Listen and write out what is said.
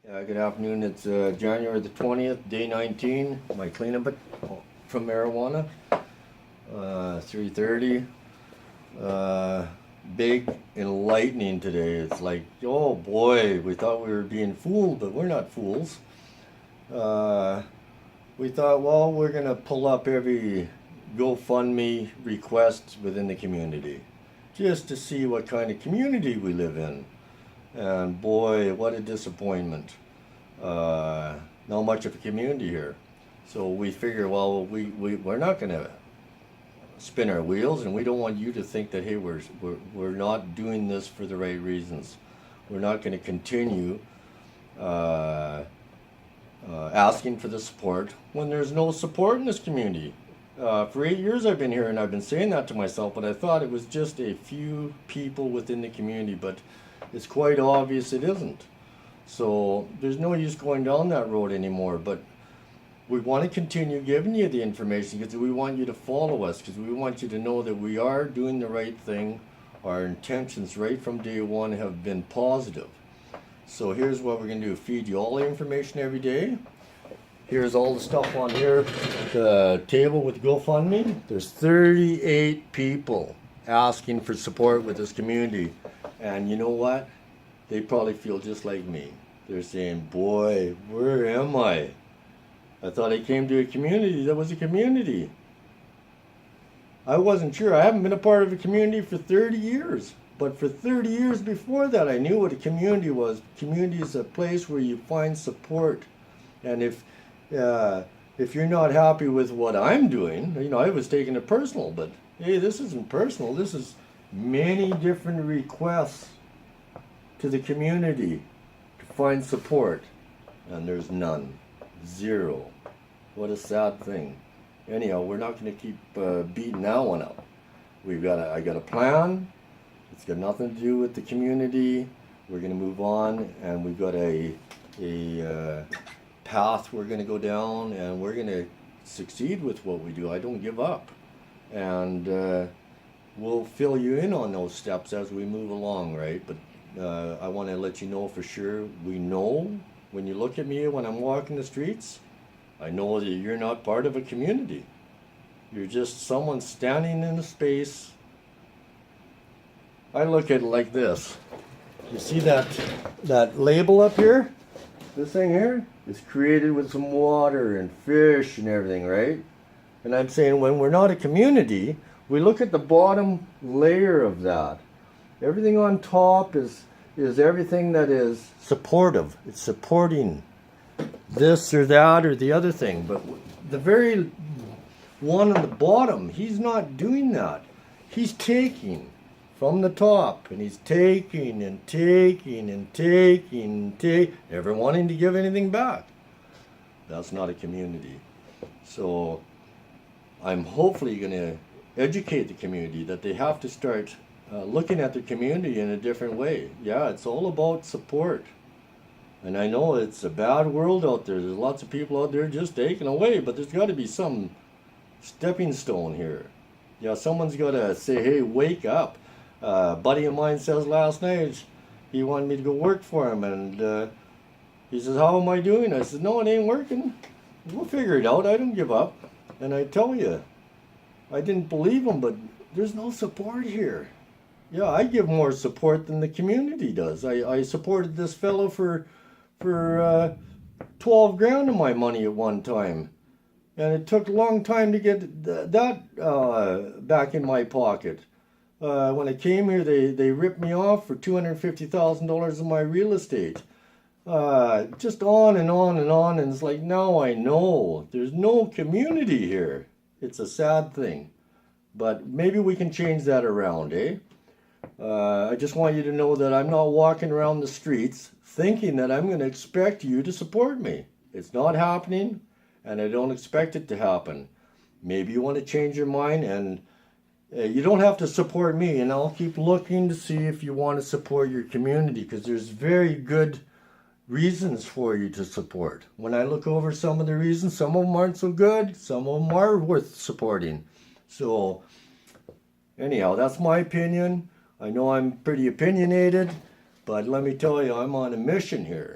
Good afternoon. It's January the 20th, day 19. My cleanup from marijuana. 3:30. Big enlightening today. It's like, oh boy, we thought we were being fooled, but we're not fools. We thought, well, we're going to pull up every GoFundMe request within the community just to see what kind of community we live in. And boy, what a disappointment. Not much of a community here. So we figure, well, we're not going to spin our wheels, and we don't want you to think that, hey, we're not doing this for the right reasons. We're not going to continue asking for the support when there's no support in this community. For 8 years I've been here, and I've been saying that to myself, but I thought it was just a few people within the community, but it's quite obvious it isn't. So there's no use going down that road anymore, but we want to continue giving you the information because we want you to follow us, because we want you to know that we are doing the right thing. Our intentions right from day one have been positive. So here's what we're going to do: feed you all the information every day. Here's all the stuff on here, the table with GoFundMe. There's 38 people asking for support with this community. And you know what? They probably feel just like me. They're saying, boy, where am I? I thought I came to a community that was a community. I wasn't sure. I haven't been a part of a community for 30 years. But for 30 years before that, I knew what a community was. Community is a place where you find support. And if you're not happy with what I'm doing, I was taking it personal, but hey, this isn't personal. This is many different requests to the community to find support, and there's none. Zero. What a sad thing. Anyhow, we're not going to keep beating that one up. I got a plan. It's got nothing to do with the community. We're going to move on, and we've got a path we're going to go down, and we're going to succeed with what we do. I don't give up, and we'll fill you in on those steps as we move along, right? But I want to let you know for sure, we know when you look at me when I'm walking the streets, I know that you're not part of a community. You're just someone standing in a space. I look at it like this. You see that label up here? This thing here is created with some water and fish and everything, right? And I'm saying when we're not a community, we look at the bottom layer of that. Everything on top is everything that is supportive. It's supporting this or that or the other thing. But the very one on the bottom, he's not doing that. He's taking from the top, and he's taking and taking and taking and taking, never wanting to give anything back. That's not a community. So I'm hopefully going to educate the community that they have to start looking at the community in a different way. Yeah, it's all about support. And I know it's a bad world out there. There's lots of people out there just taking away, but there's got to be some stepping stone here. Yeah, someone's got to say, hey, wake up. A buddy of mine says last night he wanted me to go work for him, and he says, how am I doing? I said, no, it ain't working. We'll figure it out. I don't give up. And I tell you, I didn't believe him, but there's no support here. Yeah, I give more support than the community does. I supported this fellow for 12 grand of my money at one time. And it took a long time to get that back in my pocket. When I came here, they ripped me off for $250,000 of my real estate. Just on and on and on, and it's like, now I know. There's no community here. It's a sad thing. But maybe we can change that around, eh? I just want you to know that I'm not walking around the streets thinking that I'm going to expect you to support me. It's not happening, and I don't expect it to happen. Maybe you want to change your mind, and you don't have to support me, and I'll keep looking to see if you want to support your community, because there's very good reasons for you to support. When I look over some of the reasons, some of them aren't so good, some of them are worth supporting. So anyhow, that's my opinion. I know I'm pretty opinionated, but let me tell you, I'm on a mission here.